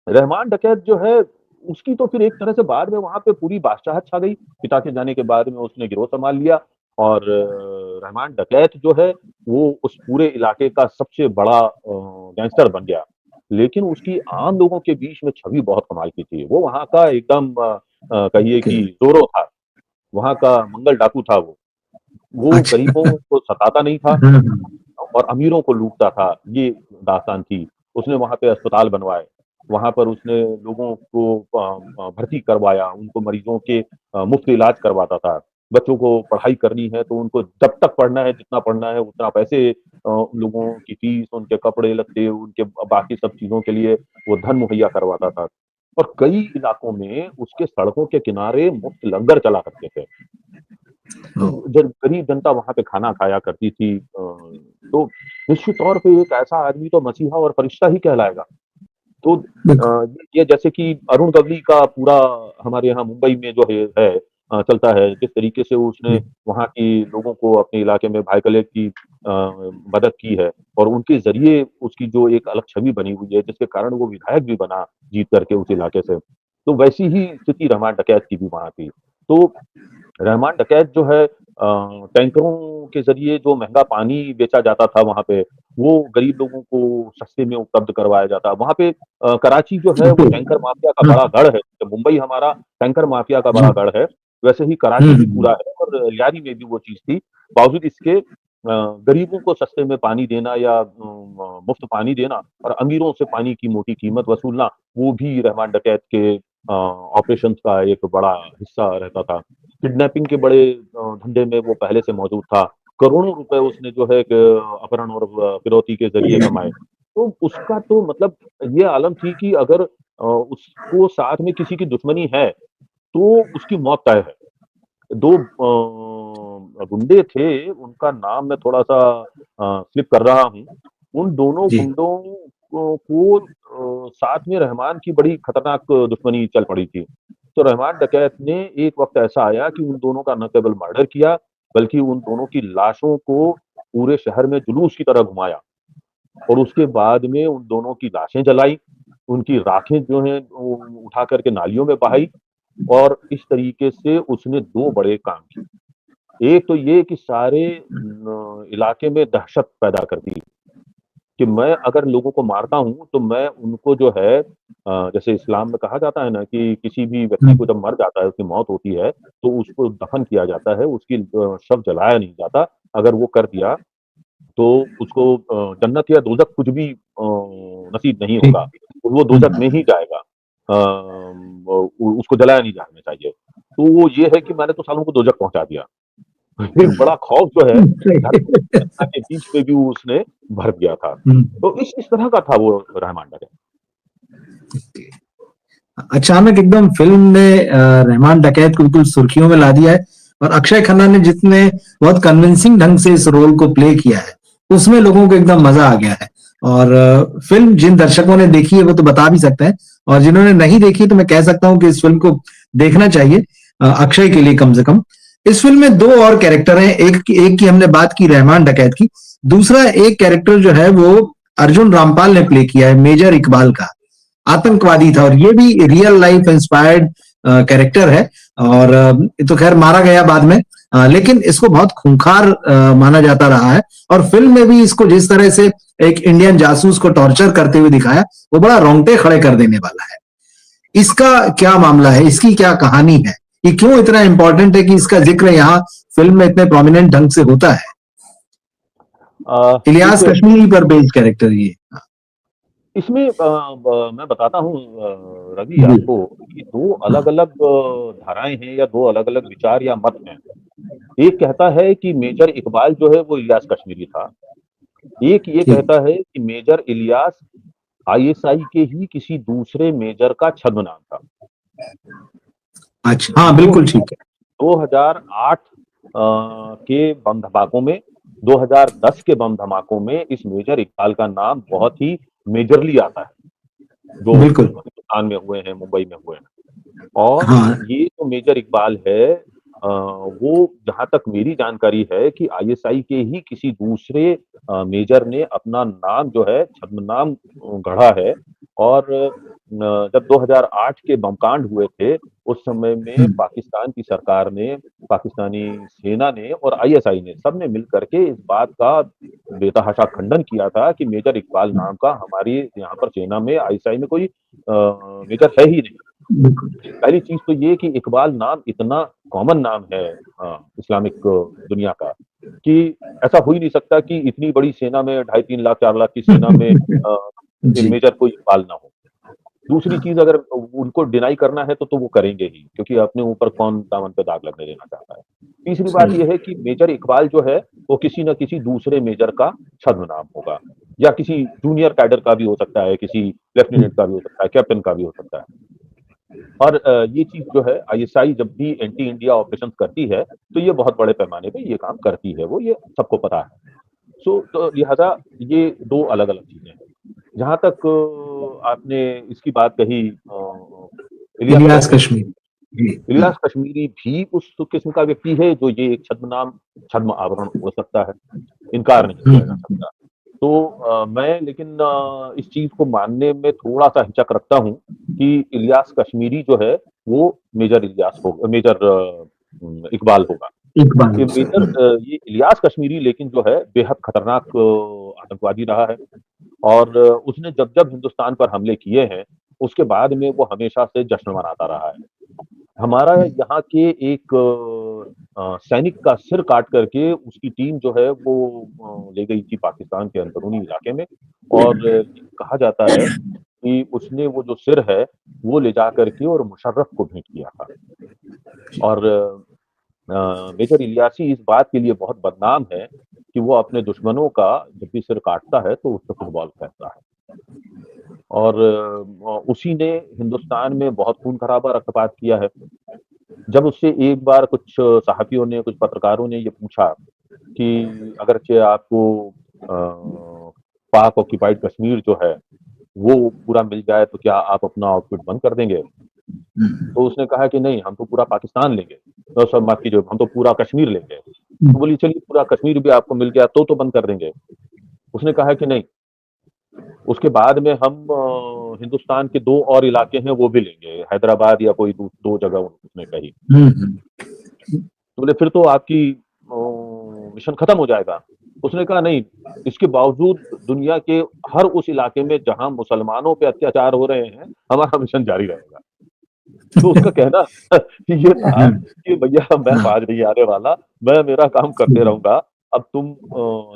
[SPEAKER 2] रहमान डकैत जो है, उसकी तो फिर एक तरह से बाद में वहाँ पे पूरी बादशाहत छा गई। पिता के जाने के बाद में उसने गिरोह सँभाल लिया और रहमान डकैत जो है, वो उस पूरे इलाके का सबसे बड़ा गैंगस्टर बन गया। लेकिन उसकी आम लोगों के बीच में छवि बहुत कमाल की थी। वो वहाँ का एकदम कहिए
[SPEAKER 1] ओके।
[SPEAKER 2] कि ज़ोरो था, वहाँ का मंगल डाकू था वो। वो
[SPEAKER 1] अच्छा।
[SPEAKER 2] गरीबों को सताता नहीं था
[SPEAKER 1] हाँ, हाँ।
[SPEAKER 2] और अमीरों को लूटता था, ये दास्तान थी। उसने वहाँ पे अस्पताल बनवाए, वहाँ पर उसने लोगों को भर्ती करवाया, उनको मरीज़ों के मुफ़्त इलाज करवाता था। बच्चों को पढ़ाई करनी है तो उनको जब तक पढ़ना है, जितना पढ़ना है उतना पैसे उन लोगों की फ़ीस, उनके कपड़े-लत्ते, उनके बाकी सब चीज़ों के लिए वो धन मुहैया करवाता था। और कई इलाकों में उसके सड़कों के किनारे मुफ़्त लंगर चला करते थे। तो
[SPEAKER 1] ओह!
[SPEAKER 2] जब गरीब जनता वहाँ पे खाना खाया करती थी तो निश्चित तौर पे एक ऐसा आदमी तो मसीहा और फरिश्ता ही कहलाएगा। तो
[SPEAKER 1] बिल्कुल।
[SPEAKER 2] ये जैसे कि अरुण गवली का पूरा हमारे यहाँ मुंबई में जो है चलता है, जिस तरीके से उसने
[SPEAKER 1] जी।
[SPEAKER 2] वहाँ की लोगों को अपने इलाके में भाई कलेक्ट की मदद की है और उनके ज़रिए उसकी जो एक अलग छवि बनी हुई है, जिसके कारण वो विधायक भी बना जीत करके उस इलाके से। तो वैसी ही स्थिति रहमान डकैत की भी वहाँ थी। तो रहमान डकैत जो है टैंकरों के ज़रिए जो महँगा पानी बेचा जाता था वहाँ पे, वो गरीब लोगों को सस्ते में उपलब्ध करवाया जाता। वहाँ पे कराची जो है वो
[SPEAKER 1] बिल्कुल।
[SPEAKER 2] टैंकर माफ़िया का
[SPEAKER 1] हाँ,
[SPEAKER 2] बड़ा गढ़ है। जैसे मुंबई हमारा टैंकर माफ़िया का
[SPEAKER 1] जी।
[SPEAKER 2] बड़ा गढ़ है, वैसे ही
[SPEAKER 1] हुँ,
[SPEAKER 2] कराची भी
[SPEAKER 1] हुँ,
[SPEAKER 2] पूरा है और लियारी में भी वो चीज़ थी। बावजूद इसके गरीबों को सस्ते में पानी देना या मुफ्त पानी देना और अमीरों से पानी की मोटी कीमत वसूलना, वो भी रहमान डकैत के ऑपरेशंस का एक बड़ा हिस्सा रहता था। किडनैपिंग के बड़े धंधे में वो पहले से मौजूद था। करोड़ों रुपए उसने जो है अपहरण और फिरौती के ज़रिए कमाए। तो उसका तो मतलब ये आलम थी कि अगर उसको साथ में किसी की दुश्मनी है, तो उसकी मौत तय है। 2 गुंडे थे, उनका नाम मैं थोड़ा-सा स्लिप कर रहा हूँ। उन दोनों
[SPEAKER 1] जी।
[SPEAKER 2] गुंडों को साथ में रहमान की बड़ी खतरनाक दुश्मनी चल पड़ी थी। तो रहमान डकैत ने एक वक़्त ऐसा आया कि उन दोनों का न केवल मर्डर किया, बल्कि उन दोनों की लाशों को पूरे शहर में जुलूस की तरह घुमाया और उसके बाद में उन दोनों की लाशें जलाई, उनकी राखें जो हैं वो उठा कर के नालियों में बहाई और इस तरीके से उसने 2 बड़े काम किए। एक तो ये कि सारे इलाके में दहशत पैदा कर दी कि मैं अगर लोगों को मारता हूँ, तो मैं उनको जो है जैसे इस्लाम में कहा जाता है ना कि किसी भी व्यक्ति
[SPEAKER 1] हुँ,
[SPEAKER 2] को जब मर जाता है, उसकी मौत होती है, तो उसको दफ़न किया जाता है, उसकी शव जलाया नहीं जाता। अगर वो कर दिया, तो उसको जन्नत या दोज़ख कुछ भी नसीब नहीं
[SPEAKER 1] ठीक।
[SPEAKER 2] होगा। वो
[SPEAKER 1] हुँ,
[SPEAKER 2] दोज़ख में ही जाएगा। उसको जलाया नहीं जाना चाहिए। तो वो ये है कि मैंने तो सालों को दोज़ख पहुँचा दिया। एक बड़ा खौफ जो है,
[SPEAKER 1] हुँ,
[SPEAKER 2] धर्म और
[SPEAKER 1] सही।
[SPEAKER 2] जनता के बीच में भी उसने भर दिया था।
[SPEAKER 1] हुँ,
[SPEAKER 2] तो इस तरह का था वो रहमान डकैत।
[SPEAKER 1] ओके। अचानक एकदम फ़िल्म ने रहमान डकैत को बिल्कुल सुर्खियों में ला दिया है और अक्षय खन्ना ने जितने बहुत कन्विंसिंग ढंग से इस रोल को प्ले किया है, उसमें लोगों को एकदम मज़ा आ गया है। और फ़िल्म जिन दर्शकों ने देखी है वो तो बता भी सकते हैं और जिन्होंने नहीं देखी तो मैं कह सकता हूँ कि इस फ़िल्म को देखना चाहिए अक्षय के लिए कम से कम। इस फ़िल्म में 2 और कैरेक्टर हैं, एक की हमने बात की रहमान डकैत की, दूसरा एक कैरेक्टर जो है वो अर्जुन रामपाल ने प्ले किया है मेजर इकबाल का। आतंकवादी था और ये भी रियल लाइफ इंस्पायर्ड कैरेक्टर है और ये तो खैर मारा गया बाद में लेकिन इसको बहुत खूंखार माना जाता रहा है और फिल्म में भी इसको जिस तरह से एक इंडियन जासूस को टॉर्चर करते हुए दिखाया वो बड़ा रोंगटे खड़े कर देने वाला है। इसका क्या मामला है, इसकी क्या कहानी है, ये क्यों इतना इंपॉर्टेंट है कि इसका जिक्र यहाँ फिल्म में इतने प्रोमिनेंट ढंग से होता है? इलियास
[SPEAKER 2] देखिए
[SPEAKER 1] कश्मीरी पर बेस्ड कैरेक्टर ये।
[SPEAKER 2] इसमें मैं बताता हूँ रवि
[SPEAKER 1] जी,
[SPEAKER 2] आपको कि 2 अलग-अलग धाराएँ हैं या 2 अलग-अलग विचार या मत हैं। एक कहता है कि मेजर इकबाल जो है वो इलियास कश्मीरी था। एक ये
[SPEAKER 1] जी।
[SPEAKER 2] कहता है कि मेजर इलियास आईएसआई के ही किसी दूसरे मेजर का छद्म नाम था।
[SPEAKER 1] अच्छा, हाँ,
[SPEAKER 2] दो
[SPEAKER 1] बिल्कुल ठीक है।
[SPEAKER 2] 2008 के बम धमाकों में, 2010 के बम धमाकों में इस मेजर इकबाल का नाम बहुत ही मेजरली आता है, जो
[SPEAKER 1] बिल्कुल,
[SPEAKER 2] हिंदुस्तान में हुए हैं, मुंबई में हुए हैं। और
[SPEAKER 1] हाँ,
[SPEAKER 2] ये जो मेजर इकबाल है वो जहाँ तक मेरी जानकारी है कि आईएसआई के ही किसी दूसरे मेजर ने अपना नाम जो है छद्मनाम गढ़ा है और जब 2008 के बमकांड हुए थे, उस समय में
[SPEAKER 1] हुँ,
[SPEAKER 2] पाकिस्तान की सरकार ने, पाकिस्तानी सेना ने और आईएसआई ने सबने मिल कर के इस बात का बेतहाशा खंडन किया था कि मेजर इकबाल नाम का हमारी यहाँ पर सेना में, आईएसआई में कोई मेजर है ही नहीं।
[SPEAKER 1] बिल्कुल।
[SPEAKER 2] पहली चीज़ तो ये कि इकबाल नाम इतना कॉमन नाम है इस्लामिक दुनिया का, कि ऐसा हो ही नहीं सकता कि इतनी बड़ी सेना में 2.5-3 लाख, 4 लाख की सेना में
[SPEAKER 1] जी,
[SPEAKER 2] मेजर कोई इकबाल ना हो। दूसरी
[SPEAKER 1] हाँ,
[SPEAKER 2] चीज़ अगर उनको डिनाई करना है तो वो करेंगे ही, क्योंकि अपने ऊपर कौन दामन पे दाग लगने देना चाहता है। तीसरी बात
[SPEAKER 1] सही
[SPEAKER 2] ये है कि मेजर इकबाल जो है, वो किसी न किसी दूसरे मेजर का छद्म नाम होगा या किसी जूनियर कैडर का भी हो सकता है, किसी
[SPEAKER 1] है।
[SPEAKER 2] लेफ्टिनेंट का भी हो सकता है, कैप्टन का भी हो सकता है। और ये चीज़ जो है आईएसआई जब भी एंटी इंडिया ऑपरेशंस करती है, तो ये बहुत बड़े पैमाने पे ये काम करती है, वो ये सबको पता है। तो लिहाज़ा ये 2 अलग-अलग चीज़ें हैं। जहाँ तक आपने इसकी बात कही इलियास
[SPEAKER 1] इलियास
[SPEAKER 2] कश्मीरी की,
[SPEAKER 1] कश्मीरी। जी,
[SPEAKER 2] इलियास कश्मीरी भी उस किस्म का व्यक्ति है जो ये एक छद्म आवरण हो सकता है, इनकार नहीं
[SPEAKER 1] हुँ,
[SPEAKER 2] किया जा सकता। तो मैं लेकिन इस चीज़ को मानने में थोड़ा-सा हिचक रखता हूँ कि इलियास कश्मीरी जो है, वो मेजर इकबाल होगा।
[SPEAKER 1] इकबाल से। हुँ,
[SPEAKER 2] ये इलियास कश्मीरी लेकिन जो है बेहद खतरनाक आतंकवादी रहा है और उसने जब-जब हिंदुस्तान पर हमले किए हैं, उसके बाद में वो हमेशा से जश्न मनाता रहा है। हमारा यहाँ के एक सैनिक का सिर काट करके उसकी टीम जो है वो ले गई थी पाकिस्तान के अंदरूनी इलाके में और कहा जाता है कि उसने वो जो सिर है, वो ले जा कर के और मुशर्रफ को भेंट किया था और मेजर इलियासी इस बात के लिए बहुत बदनाम है कि वो अपने दुश्मनों का जब भी सिर काटता है, तो उससे फुटबॉल फेंकता है और उसी ने हिंदुस्तान में बहुत खून-खराबा रक्तपात किया है। जब उससे एक बार कुछ सहाफ़ियों ने, कुछ पत्रकारों ने ये पूछा कि अगरचे आपको पाक ऑक्यूपाइड कश्मीर जो है, वो पूरा मिल जाए तो क्या आप अपना आउटफिट बंद कर देंगे? तो उसने कहा कि नहीं, हम तो पूरा पाकिस्तान लेंगे। सॉरी माफ़ कीजिए, हम तो पूरा कश्मीर लेंगे।
[SPEAKER 1] हुँ,
[SPEAKER 2] तो बोली चलिए पूरा कश्मीर भी आपको मिल गया तो बंद कर देंगे। उसने कहा कि नहीं, उसके बाद में हम हिंदुस्तान के 2 और इलाके हैं वो भी लेंगे, हैदराबाद या कोई 2 जगह उसने कही।
[SPEAKER 1] हुँ, हुँ,
[SPEAKER 2] तो बोले फिर तो आपकी मिशन खत्म हो जाएगा। उसने कहा नहीं, इसके बावजूद दुनिया के हर उस इलाके में जहाँ मुसलमानों पे अत्याचार हो रहे हैं, हमारा मिशन जारी रहेगा। तो उसका कहना ये था
[SPEAKER 1] हाँ,
[SPEAKER 2] कि भैया मैं
[SPEAKER 1] हाँ,
[SPEAKER 2] बाज नहीं आने वाला, मैं मेरा काम करते रहूँगा, अब तुम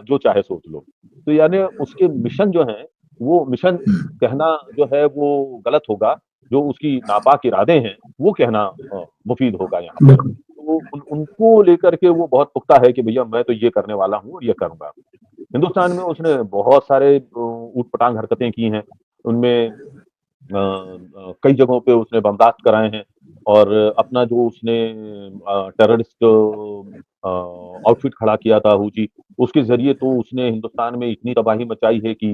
[SPEAKER 2] जो चाहे सोच लो। तो यानी उसके मिशन जो हैं, वो मिशन
[SPEAKER 1] हुँ,
[SPEAKER 2] कहना जो है वो गलत होगा, जो उसकी नापाक इरादे हैं, वो कहना मुफ़ीद होगा यहाँ पर।
[SPEAKER 1] बिल्कुल।
[SPEAKER 2] तो उनको लेकर के वो बहुत पुख्ता है कि भैया मैं तो ये करने वाला हूँ और ये करूँगा। हिंदुस्तान में उसने बहुत सारे ऊट-पटांग हरकतें की हैं, उनमें कई जगहों पे उसने बर्दाश्त कराए हैं और अपना जो उसने टेररिस्ट आउटफिट खड़ा किया था हूजी, उसके ज़रिए तो उसने हिंदुस्तान में इतनी तबाही मचाई है कि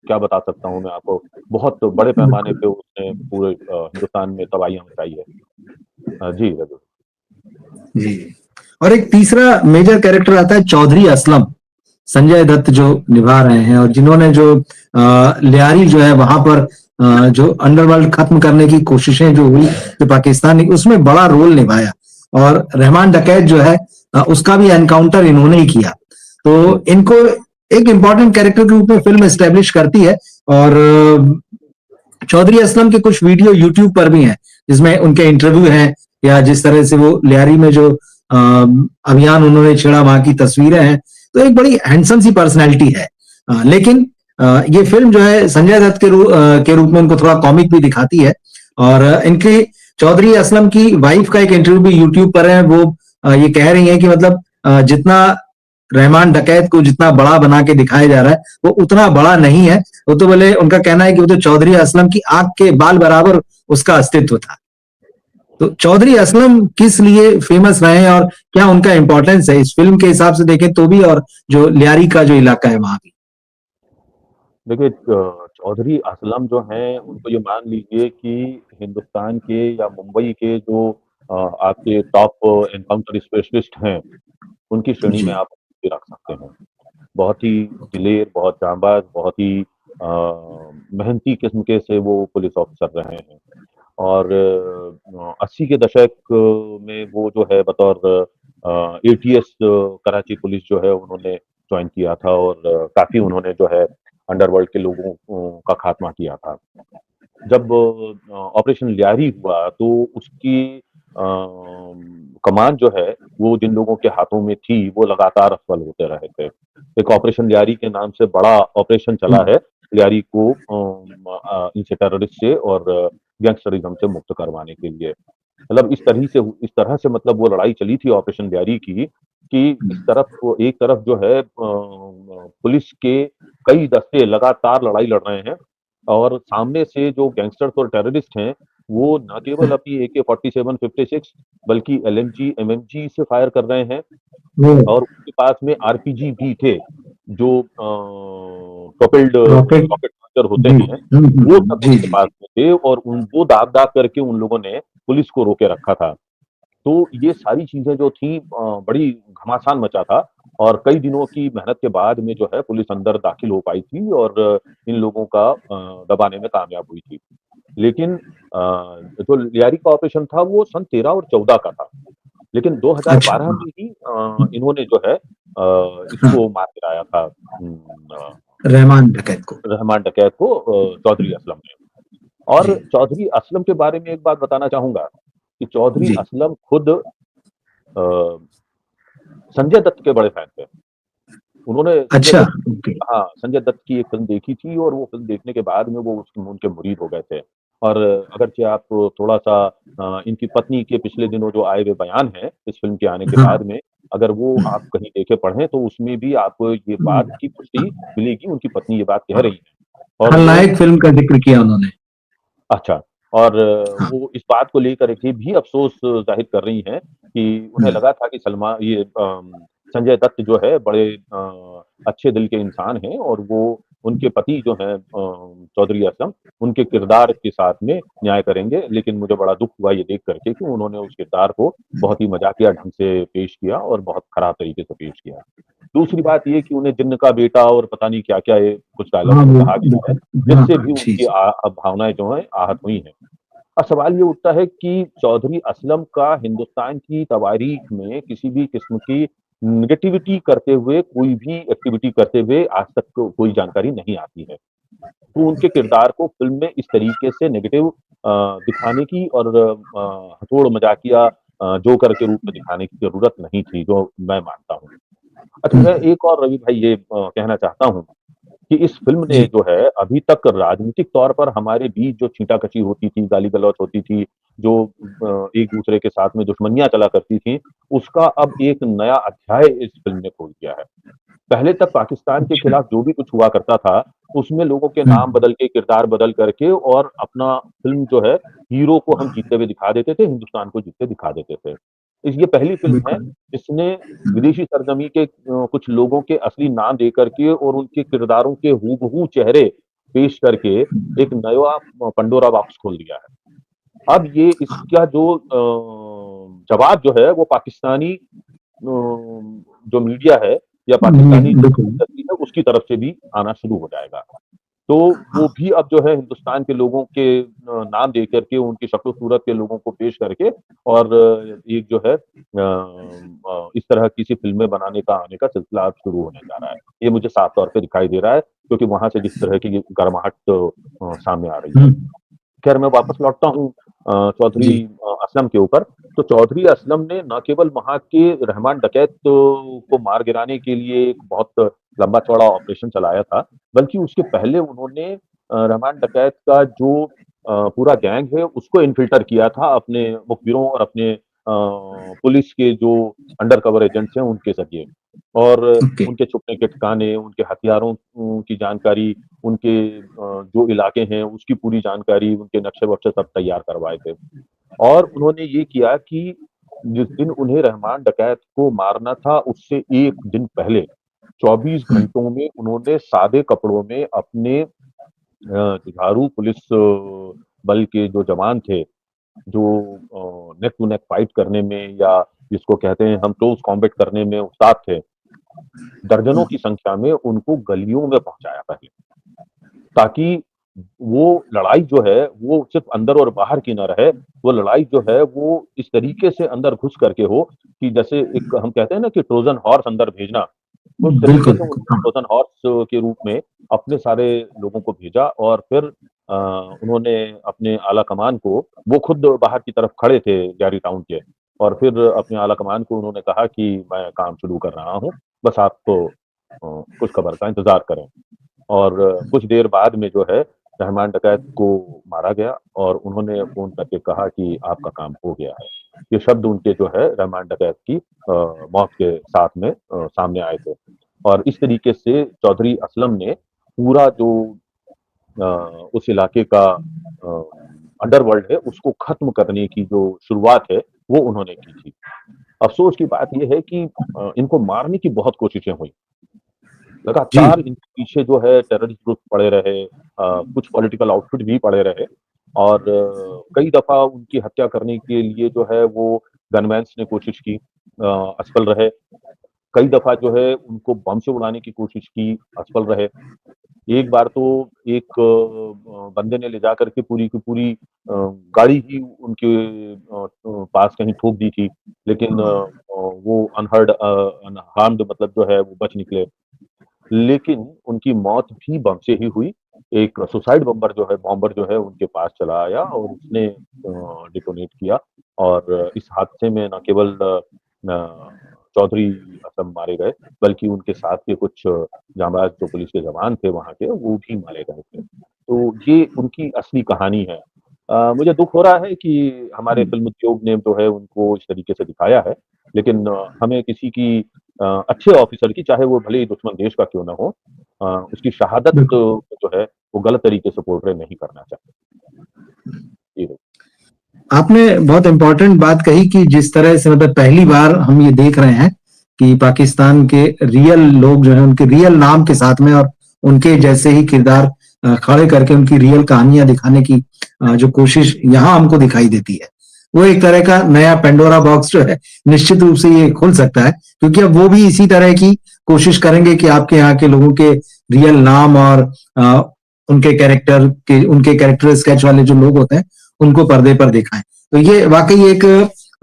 [SPEAKER 2] क्या बता सकता हूँ मैं आपको। बहुत बड़े पैमाने
[SPEAKER 1] बिल्कुल,
[SPEAKER 2] पे उसने पूरे हिंदुस्तान में तबाहियाँ मचाई है। जी, ज़रूर।
[SPEAKER 1] जी। और एक तीसरा मेजर कैरेक्टर आता है चौधरी असलम, संजय दत्त जो निभा रहे हैं और जिन्होंने जो लियारी जो है वहां पर जो अंडरवर्ल्ड खत्म करने की कोशिशें जो हुई जो पाकिस्तान ने उसमें बड़ा रोल निभाया और रहमान डकैत जो है उसका भी एनकाउंटर इन्होंने ही किया। तो
[SPEAKER 2] हुँ,
[SPEAKER 1] इनको एक इम्पॉर्टेंट कैरेक्टर के रूप में फिल्म एस्टेब्लिश करती है और चौधरी असलम के कुछ वीडियो यूट्यूब पर भी हैं जिसमें उनके इंटरव्यू हैं या जिस तरह से वो लियारी में जो अभियान उन्होंने छेड़ा वहां की तस्वीरें हैं। तो एक बड़ी हैंडसम सी पर्सनैलिटी है। लेकिन ये फिल्म जो है संजय दत्त के रूप में उनको थोड़ा कॉमिक भी दिखाती है। और इनकी चौधरी असलम की वाइफ का एक इंटरव्यू भी यूट्यूब पर है। वो ये कह रही हैं कि मतलब जितना रहमान डकैत को जितना बड़ा बना के दिखाया जा रहा है वो उतना बड़ा नहीं है। वो तो बोले, उनका कहना है कि वो तो चौधरी असलम की आंख के बाल बराबर उसका अस्तित्व था। तो चौधरी असलम किस लिए फेमस रहे हैं और क्या उनका इंपॉर्टेंस है इस फिल्म के हिसाब से देखें तो भी, और जो लियारी का जो इलाका है वहां भी?
[SPEAKER 2] देखिए चौधरी असलम जो हैं उनको ये मान लीजिए कि हिंदुस्तान के या मुंबई के जो आपके टॉप एनकाउंटर स्पेशलिस्ट हैं, उनकी श्रेणी में
[SPEAKER 1] जी।
[SPEAKER 2] आप उनको रख सकते हैं। बहुत ही दिलेर, बहुत जांबाज, बहुत ही मेहनती किस्म के से वो पुलिस ऑफिसर रहे हैं। और 80 के दशक में वो जो है बतौर एटीएस कराची पुलिस जो है उन्होंने जॉइन किया था और काफ़ी उन्होंने जो है अंडरवर्ल्ड के लोगों का खात्मा किया था। जब ऑपरेशन लियारी हुआ तो उसकी कमान जो है वो जिन लोगों के हाथों में थी वो लगातार असफल होते रहे थे। एक ऑपरेशन लियारी के नाम से बड़ा ऑपरेशन चला है लियारी को इनसे टेररिस्ट से और गैंगस्टरिज्म से मुक्त करवाने के लिए। मतलब इस तरह से मतलब वो लड़ाई चली थी ऑपरेशन लियारी की कि एक तरफ जो है पुलिस के कई दस्ते लगातार लड़ाई लड़ रहे हैं और सामने से जो गैंगस्टर्स और टेररिस्ट हैं, वो न केवल अपनी AK-47, 56 बल्कि LMG, MMG से फायर कर रहे हैं और उनके पास में आरपीजी भी थे, जो प्रोपेल्ड
[SPEAKER 1] रॉकेट।
[SPEAKER 2] रॉकेट लॉन्चर होते
[SPEAKER 1] जी।
[SPEAKER 2] हैं, वो सब
[SPEAKER 1] जी
[SPEAKER 2] उनके
[SPEAKER 1] जी।
[SPEAKER 2] पास में थे और उन वो दाग-दाग करके उन लोगों ने पुलिस को रोके रखा था। तो ये सारी चीज़ें जो थी बड़ी घमासान मचा था और कई दिनों की मेहनत के बाद में जो है पुलिस अंदर दाखिल हो पाई थी और इन लोगों का दबाने में कामयाब हुई थी। लेकिन जो लियारी का ऑपरेशन था वो सन 13 और 14 का था। लेकिन
[SPEAKER 1] अच्छा।
[SPEAKER 2] 2012 में ही इन्होंने जो है
[SPEAKER 1] हाँ,
[SPEAKER 2] इसको मार गिराया था
[SPEAKER 1] रहमान डकैत को।
[SPEAKER 2] रहमान डकैत को चौधरी असलम ने। और
[SPEAKER 1] जी
[SPEAKER 2] चौधरी असलम के बारे में एक बात बताना चाहूँगा कि चौधरी
[SPEAKER 1] जी।
[SPEAKER 2] असलम खुद संजय दत्त के बड़े फैन थे। उन्होंने संजय
[SPEAKER 1] अच्छा।
[SPEAKER 2] दत्त
[SPEAKER 1] ओके।
[SPEAKER 2] हाँ, संजय दत्त की एक फ़िल्म देखी थी और वो फ़िल्म देखने के बाद में वो उसके उनके मुरीद हो गए थे। और अगरचे आप थोड़ा-सा इनकी पत्नी के पिछले दिनों जो आए हुए बयान हैं, इस फ़िल्म के आने के
[SPEAKER 1] हाँ।
[SPEAKER 2] बाद में, अगर वो आप कहीं देखें पढ़ें तो उसमें भी आपको ये बात की पुष्टि मिलेगी, उनकी पत्नी ये बात कह रही हैं। और वो
[SPEAKER 1] खलनायक फिल्म का जिक्र किया उन्होंने।
[SPEAKER 2] अच्छा, और
[SPEAKER 1] हाँ।
[SPEAKER 2] वो इस बात को लेकर के भी अफ़सोस ज़ाहिर कर रही हैं कि उन्हें
[SPEAKER 1] हम्म।
[SPEAKER 2] लगा था कि संजय दत्त जो है बड़े अच्छे दिल के इंसान हैं और वो उनके पति जो हैं चौधरी असलम, उनके किरदार के साथ में न्याय करेंगे। लेकिन मुझे बड़ा दुःख हुआ ये देख कर के कि उन्होंने उस किरदार को बहुत ही मज़ाकिया ढंग से पेश किया और बहुत खराब तरीके से पेश किया। दूसरी बात ये कि उन्हें जिन्न का बेटा और पता नहीं क्या-क्या ये कुछ डायलॉग्स
[SPEAKER 1] हाँ
[SPEAKER 2] में
[SPEAKER 1] वो
[SPEAKER 2] कहा गया है,
[SPEAKER 1] बिल्कुल। हाँ
[SPEAKER 2] जिससे
[SPEAKER 1] हाँ।
[SPEAKER 2] भी
[SPEAKER 1] जी
[SPEAKER 2] उनकी
[SPEAKER 1] जी।
[SPEAKER 2] भावनाएँ जो हैं आहत हुई हैं। अब सवाल ये उठता है कि चौधरी असलम का हिंदुस्तान की तवारीख में किसी भी किस्म की नेगेटिविटी करते हुए, कोई भी एक्टिविटी करते हुए आज तक कोई जानकारी नहीं आती है। तो उनके किरदार को फ़िल्म में इस तरीके से नेगेटिव दिखाने की और हथौड़ मजाकिया जोकर के रूप में दिखाने की ज़रूरत नहीं थी, जो मैं मानता हूँ। अच्छा, मैं
[SPEAKER 1] हम्म।
[SPEAKER 2] एक और रवि भाई ये कहना चाहता हूँ कि इस फ़िल्म ने
[SPEAKER 1] जी।
[SPEAKER 2] जो है अभी तक राजनीतिक तौर पर हमारे बीच जो छींटा-कशी होती थी, गाली-गलौच होती थी, जो एक-दूसरे के साथ में दुश्मनियाँ चला करती थीं, उसका अब एक नया अध्याय इस फ़िल्म ने खोल दिया है। पहले तक पाकिस्तान के
[SPEAKER 1] अच्छा।
[SPEAKER 2] खिलाफ जो भी कुछ हुआ करता था, उसमें लोगों के नाम
[SPEAKER 1] हम्म।
[SPEAKER 2] बदल के, किरदार बदल करके और अपना फ़िल्म जो है, हीरो को हम जीतते हुए दिखा देते थे, हिंदुस्तान को जीतते दिखा देते थे। ये पहली फ़िल्म है,
[SPEAKER 1] बिल्कुल।
[SPEAKER 2] जिसने विदेशी सरज़मी के कुछ लोगों के असली नाम दे करके और उनके किरदारों के हूबहू चेहरे पेश करके एक नया पंडोरा बॉक्स खोल दिया है। अब ये इसका जो जवाब जो है वो पाकिस्तानी जो मीडिया है या पाकिस्तानी जो
[SPEAKER 1] बिल्कुल।
[SPEAKER 2] है उसकी तरफ से भी आना शुरू हो जाएगा। तो वो
[SPEAKER 1] हाँ।
[SPEAKER 2] भी अब जो है हिंदुस्तान के लोगों के नाम दे करके उनकी शक्ल-सूरत के लोगों को पेश करके और एक जो है इस तरह की सी फ़िल्में बनाने का आने का सिलसिला अब शुरू होने जा रहा है। ये मुझे साफ तौर पे दिखाई दे रहा है क्योंकि वहाँ से जिस तरह की गर्माहट सामने आ रही है।
[SPEAKER 1] हम्म।
[SPEAKER 2] खैर मैं वापस लौटता हूँ चौधरी
[SPEAKER 1] जी।
[SPEAKER 2] असलम के ऊपर। तो चौधरी असलम ने न केवल वहाँ के रहमान डकैत को मार गिराने के लिए एक बहुत लंबा चौड़ा ऑपरेशन चलाया था, बल्कि उसके पहले उन्होंने रहमान डकैत का जो पूरा गैंग है उसको इन्फिल्टर किया था अपने मुखबिरों और अपने पुलिस के जो अंडर कवर एजेंट्स हैं उनके ज़रिए। और
[SPEAKER 1] ओके।
[SPEAKER 2] उनके छुपने के ठिकाने, उनके हथियारों की जानकारी, उनके जो इलाके हैं उसकी पूरी जानकारी, उनके नक्शे-वक्शे सब तैयार करवाए थे। और उन्होंने ये किया कि जिस दिन उन्हें रहमान डकैत को मारना था उससे 1 दिन पहले 24
[SPEAKER 1] हुँ,
[SPEAKER 2] घंटों में उन्होंने सादे कपड़ों में अपने जुझारू पुलिस बल के जो जवान थे, जो नेक टू नेक फाइट करने में या जिसको कहते हैं हम क्लोज़ कॉम्बैट करने में उस्ताद थे, दर्जनों
[SPEAKER 1] हुँ,
[SPEAKER 2] की संख्या में उनको गलियों में पहुँचाया पहले, ताकि वो लड़ाई जो है, वो सिर्फ़ अंदर और बाहर की ना रहे, वो लड़ाई जो है, वो इस तरीके से अंदर घुस करके हो कि जैसे एक हम कहते हैं ना कि ट्रोजन हॉर्स अंदर भेजना, उस तरीके
[SPEAKER 1] बिल्कुल,
[SPEAKER 2] से
[SPEAKER 1] बिल्कुल।
[SPEAKER 2] उन्होंने
[SPEAKER 1] हाँ,
[SPEAKER 2] ट्रोजन हॉर्स के रूप में अपने सारे लोगों को भेजा और फिर उन्होंने अपने आला कमान को वो खुद बाहर की तरफ खड़े थे गैरी टाउन के और फिर अपने आला कमान को उन्होंने कहा कि मैं काम शुरू कर रहा हूँ, बस आप तो कुछ खबर का इंतज़ार करें। और कुछ देर बाद में जो है रहमान डकैत को मारा गया और उन्होंने फ़ोन करके कहा कि आपका काम हो गया है। ये शब्द उनके जो है रहमान डकैत की मौत के साथ में सामने आए थे। और इस तरीके से चौधरी असलम ने पूरा जो अ, उस इलाके का अंडरवर्ल्ड है उसको ख़त्म करने की जो शुरुआत है, वो उन्होंने की थी। अफ़सोस की बात ये है कि इनको मारने की बहुत कोशिशें हुई।
[SPEAKER 1] जी,
[SPEAKER 2] लगातार इनके पीछे जो है टेररिस्ट ग्रुप पड़े रहे कुछ पॉलिटिकल आउटफिट भी पड़े रहे और कई दफ़ा उनकी हत्या करने के लिए जो है वो गनमैन्स ने कोशिश की असफल रहे। कई दफ़ा जो है उनको बम से उड़ाने की कोशिश की, असफल रहे। एक बार तो एक बंदे ने ले जाकर के पूरी की पूरी गाड़ी ही उनके पास कहीं ठोक दी थी। लेकिन वो अनहार्म्ड मतलब जो है वो बच निकले। लेकिन उनकी मौत भी बम से ही हुई। एक सुसाइड बॉम्बर जो है उनके पास चला आया और उसने डिटोनेट किया और इस हादसे में न केवल चौधरी असलम मारे गए, बल्कि उनके साथ के कुछ जांबाज जो पुलिस के जवान थे वहाँ के, वो भी मारे गए थे। तो ये उनकी असली कहानी है। मुझे दुःख हो रहा है कि हमारे फ़िल्म उद्योग ने जो है उनको इस तरीके से दिखाया है, लेकिन हमें किसी की अच्छे ऑफ़िसर की, चाहे वो भले ही दुश्मन देश का क्यों ना हो उसकी शहादत
[SPEAKER 1] बिल्कुल।
[SPEAKER 2] जो है, वो गलत तरीके से पोर्ट्रे नहीं करना चाहिए। जी,
[SPEAKER 1] आपने बहुत इम्पोर्टेंट बात कही कि जिस तरह से मतलब पहली बार हम ये देख रहे हैं कि पाकिस्तान के रियल लोग जो हैं उनके रियल नाम के साथ में और उनके जैसे ही किरदार खड़े करके उनकी रियल कहानियां दिखाने की जो कोशिश यहाँ हमको दिखाई देती है वो एक तरह का नया पेंडोरा बॉक्स जो है निश्चित रूप से ये खुल सकता है क्योंकि अब वो भी इसी तरह की कोशिश करेंगे कि आपके यहाँ के लोगों के रियल नाम और उनके कैरेक्टर स्केच वाले जो लोग होते हैं उनको पर्दे पर दिखाएं तो ये वाकई एक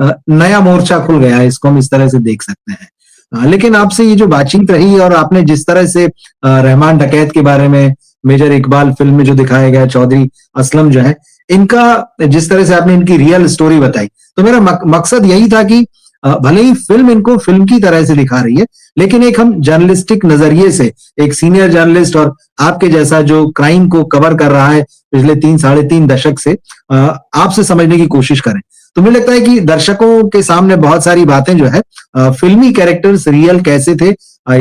[SPEAKER 1] नया मोर्चा खुल गया है इसको हम इस तरह से देख सकते हैं लेकिन आपसे ये जो बातचीत रही और आपने जिस तरह से रहमान डकैत के बारे में मेजर इकबाल फिल्म में जो दिखाया गया चौधरी असलम जो है इनका जिस तरह से आपने इनकी रियल स्टोरी बताई तो मेरा मकसद यही था कि भले ही फिल्म इनको फिल्म की तरह से दिखा रही है लेकिन एक हम जर्नलिस्टिक नजरिए से एक सीनियर जर्नलिस्ट और आपके जैसा जो क्राइम को कवर कर रहा है पिछले 3 साढ़े 3 दशक से आपसे समझने की कोशिश करें तो मुझे लगता है कि दर्शकों के सामने बहुत सारी बातें जो है फिल्मी कैरेक्टर्स रियल कैसे थे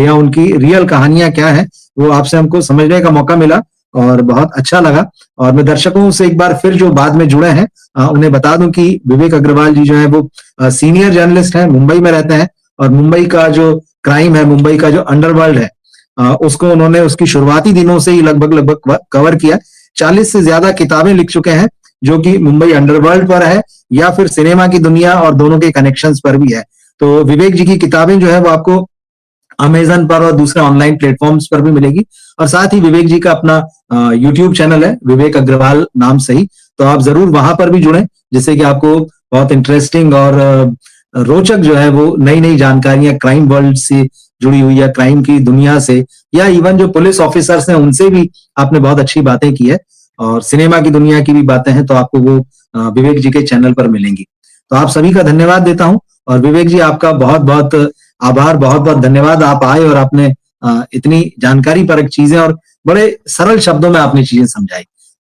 [SPEAKER 1] या उनकी रियल कहानियां क्या है वो आपसे हमको समझने का मौका मिला और बहुत अच्छा लगा और मैं दर्शकों से एक बार फिर जो बाद में जुड़े हैं उन्हें बता दूं कि विवेक अग्रवाल जी जो है वो सीनियर जर्नलिस्ट हैं मुंबई में रहते हैं और मुंबई का जो क्राइम है मुंबई का जो अंडरवर्ल्ड है उसको उन्होंने उसकी शुरुआती दिनों से ही लगभग कवर किया 40 से ज्यादा किताबें लिख चुके हैं जो कि मुंबई अंडरवर्ल्ड पर है या फिर सिनेमा की दुनिया और दोनों के कनेक्शंस पर भी है तो विवेक जी की किताबें जो है वो आपको अमेजन पर और दूसरे ऑनलाइन प्लेटफॉर्म्स पर भी मिलेगी और साथ ही विवेक जी का अपना यूट्यूब चैनल है विवेक अग्रवाल नाम से ही तो आप जरूर वहां पर भी जुड़ें जिससे कि आपको बहुत इंटरेस्टिंग और रोचक जो है वो नई नई जानकारियां क्राइम वर्ल्ड से जुड़ी हुई है क्राइम की दुनिया से या इवन जो पुलिस ऑफिसर्स हैं उनसे भी आपने बहुत अच्छी बातें की है और सिनेमा की दुनिया की भी बातें हैं तो आपको वो विवेक जी के चैनल पर मिलेंगी तो आप सभी का धन्यवाद देता हूं और विवेक जी आपका बहुत बहुत आभार बहुत बहुत धन्यवाद आप आए और आपने इतनी जानकारी परक चीजें और बड़े सरल शब्दों में आपने चीजें समझाई।